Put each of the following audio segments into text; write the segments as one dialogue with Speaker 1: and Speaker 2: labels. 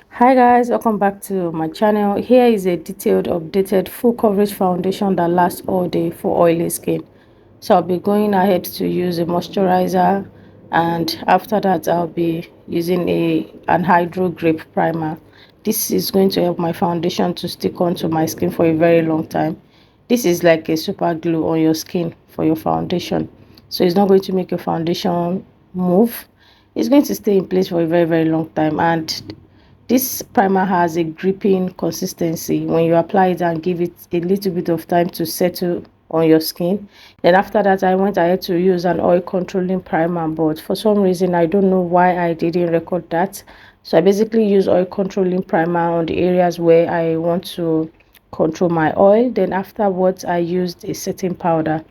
Speaker 1: Hi guys, welcome back to my channel. Here is a detailed updated full coverage foundation that lasts all day for oily skin. So I'll be going ahead to use a moisturizer, and after that I'll be using an hydro grape primer. This is going to help my foundation to stick onto my skin for a very long time. This is like a super glue on your skin for your foundation, so it's not going to make your foundation move. It's going to stay in place for a very long time, and this primer has a gripping consistency when you apply it and give it a little bit of time to settle on your skin. Then after that, I went ahead to use an oil controlling primer, but for some reason I don't know why I didn't record that. So I basically use oil controlling primer on the areas where I want to control my oil. Then afterwards I used a setting powder.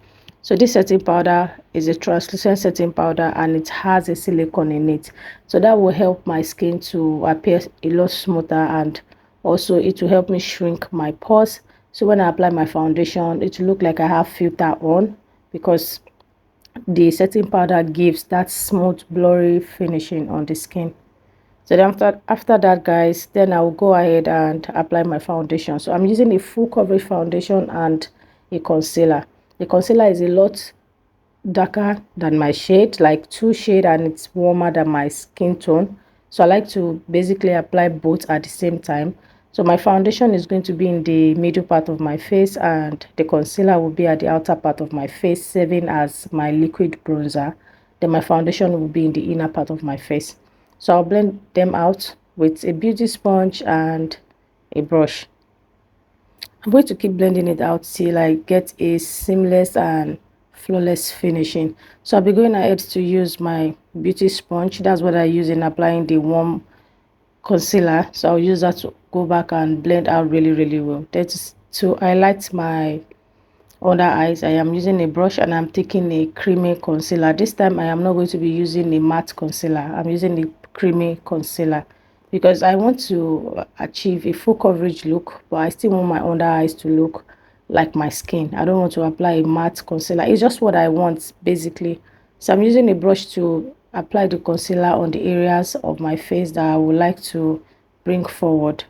Speaker 1: So this setting powder is a translucent setting powder, and it has a silicone in it, so that will help my skin to appear a lot smoother, and also it will help me shrink my pores. So when I apply my foundation, it will look like I have filter on, because the setting powder gives that smooth blurry finishing on the skin. So then after that, guys, then I will go ahead and apply my foundation. So I'm using a full coverage foundation and a concealer. The concealer is a lot darker than my shade, like 2 shade, and it's warmer than my skin tone. So I like to basically apply both at the same time. So my foundation is going to be in the middle part of my face, and the concealer will be at the outer part of my face, serving as my liquid bronzer. Then my foundation will be in the inner part of my face. So I'll blend them out with a beauty sponge and a brush. I'm going to keep blending it out till I get a seamless and flawless finishing. So I'll be going ahead to use my beauty sponge. That's what I use in applying the warm concealer. So I'll use that to go back and blend out really well. That's to highlight my under eyes. I am using a brush, and I'm taking a creamy concealer. This time I am not going to be using a matte concealer. I'm using a creamy concealer because I want to achieve a full coverage look, but I still want my under eyes to look like my skin. I don't want to apply a matte concealer. It's just what I want basically. So I'm using a brush to apply the concealer on the areas of my face that I would like to bring forward.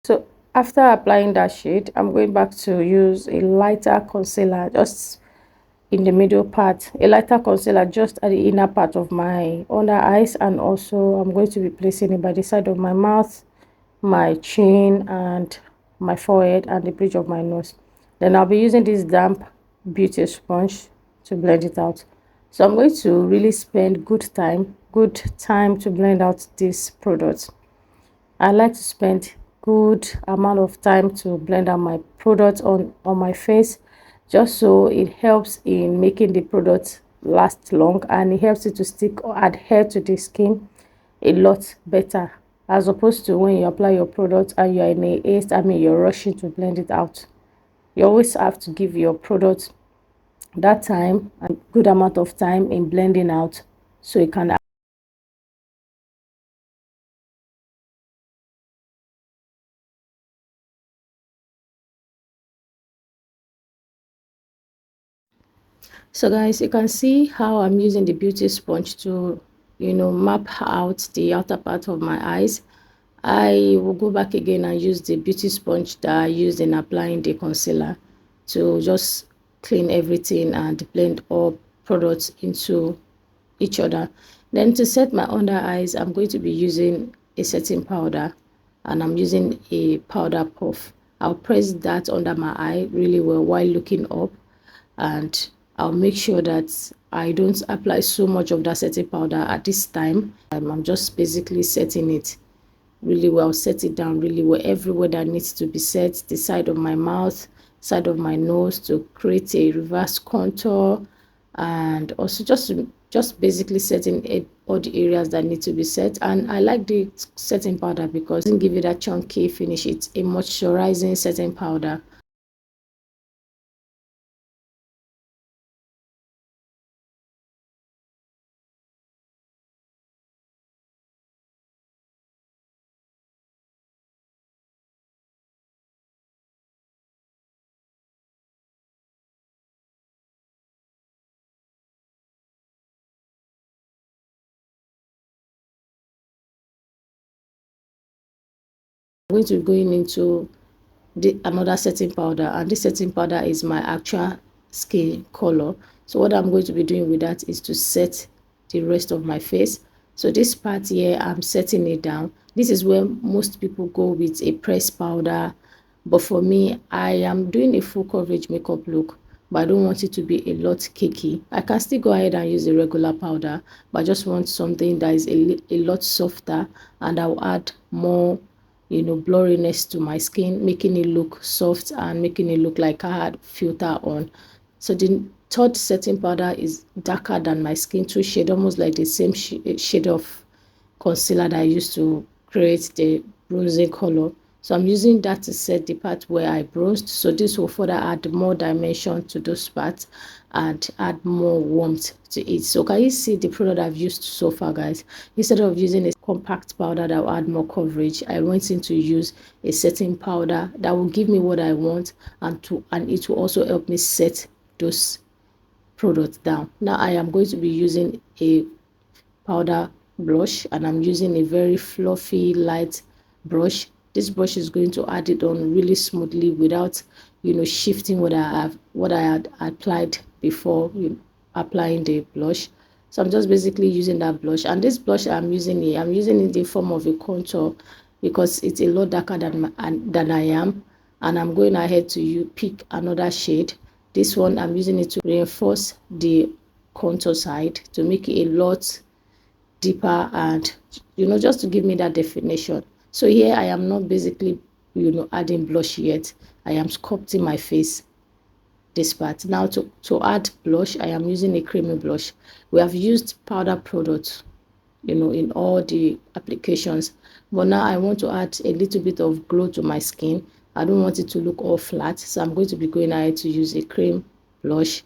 Speaker 1: So after applying that shade, I'm going back to use a lighter concealer just in the middle part, a lighter concealer just at the inner part of my under eyes, and also I'm going to be placing it by the side of my mouth, my chin, and my forehead, and the bridge of my nose. Then I'll be using this damp beauty sponge to blend it out. So I'm going to really spend good time to blend out this product. I like to spend good amount of time to blend out my product on my face, just so it helps in making the product last long, and it helps it to stick or adhere to the skin a lot better, as opposed to when you apply your product and you're in a haste. I mean, you're rushing to blend it out. You always have to give your product that time and good amount of time in blending out, so it can. So guys, you can see how I'm using the beauty sponge to, map out the outer part of my eyes. I will go back again and use the beauty sponge that I used in applying the concealer to just clean everything and blend all products into each other. Then to set my under eyes, I'm going to be using a setting powder, and I'm using a powder puff. I'll press that under my eye really well while looking up, and I'll make sure that I don't apply so much of that setting powder at this time. I'm just basically setting it really well, set it down really well everywhere that needs to be set, the side of my mouth, side of my nose, to create a reverse contour, and also just basically setting all the areas that need to be set. And I like the setting powder because it doesn't give you that chunky finish. It's a moisturizing setting powder. I'm going to be going into another setting powder, and this setting powder is my actual skin color. So what I'm going to be doing with that is to set the rest of my face. So this part here, I'm setting it down. This is where most people go with a pressed powder, but for me, I am doing a full coverage makeup look, but I don't want it to be a lot cakey. I can still go ahead and use a regular powder, but I just want something that is a lot softer, and I'll add more, you know, blurriness to my skin, making it look soft and making it look like I had filter on. So the third setting powder is darker than my skin tone shade, almost like the same shade of concealer that I used to create the bronzing color. So I'm using that to set the part where I bronzed. So this will further add more dimension to those parts and add more warmth to it. So can you see the product I've used so far, guys? Instead of using a compact powder that will add more coverage, I went in to use a setting powder that will give me what I want, and it will also help me set those products down. Now I am going to be using a powder blush, and I'm using a very fluffy light brush. This brush is going to add it on really smoothly without, you know, shifting what I had applied before applying the blush. So I'm just basically using that blush, and this blush I'm using here, I'm using it in the form of a contour because it's a lot darker than I am, and I'm going ahead to pick another shade. This one I'm using it to reinforce the contour side to make it a lot deeper, and you know, just to give me that definition. So here I am not basically, you know, adding blush yet. I am sculpting my face, this part. Now to add blush, I am using a creamy blush. We have used powder products, you know, in all the applications, but now I want to add a little bit of glow to my skin. I don't want it to look all flat, so I'm going to be going ahead to use a cream blush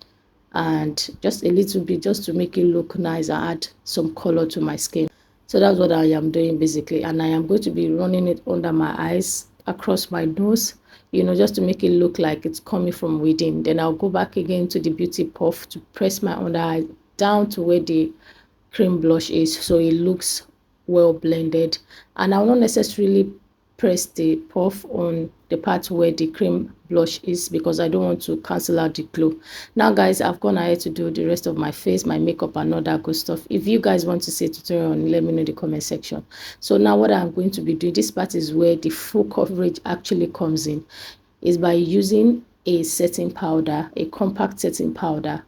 Speaker 1: and just a little bit, just to make it look nice and add some color to my skin. So that's what I am doing basically, and I am going to be running it under my eyes, across my nose, you know, just to make it look like it's coming from within. Then I'll go back again to the beauty puff to press my under eye down to where the cream blush is, so it looks well blended. And I will not necessarily press the puff on the part where the cream blush is because I don't want to cancel out the glow. Now guys, I've gone ahead to do the rest of my face, my makeup and all that good stuff. If you guys want to see a tutorial on, let me know in the comment section. So now what I'm going to be doing, this part is where the full coverage actually comes in, is by using a setting powder, a compact setting powder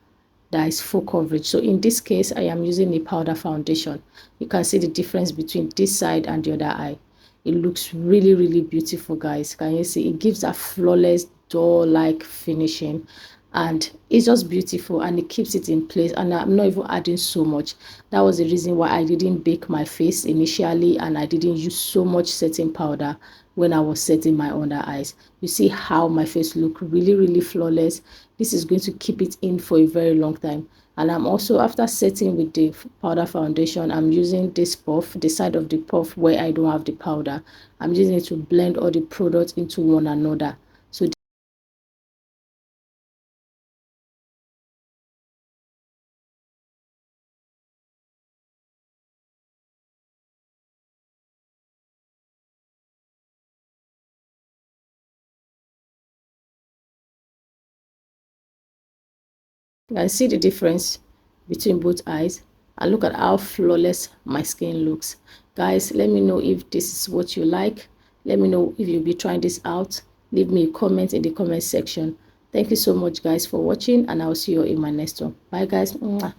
Speaker 1: that is full coverage. So in this case, I am using a powder foundation. You can see the difference between this side and the other eye. It looks really, really beautiful, guys. Can you see? It gives a flawless doll-like finishing, and it's just beautiful, and it keeps it in place. And I'm not even adding so much. That was the reason why I didn't bake my face initially, and I didn't use so much setting powder when I was setting my under eyes. You see how my face look really, really flawless. This is going to keep it in for a very long time. And I'm also, after setting with the powder foundation, I'm using this puff, the side of the puff where I don't have the powder. I'm using it to blend all the products into one another. So you can see the difference between both eyes, and look at how flawless my skin looks. Guys, let me know if this is what you like. Let me know if you'll be trying this out. Leave me a comment in the comment section. Thank you so much, guys, for watching, and I'll see you in my next one. Bye, guys. Mwah.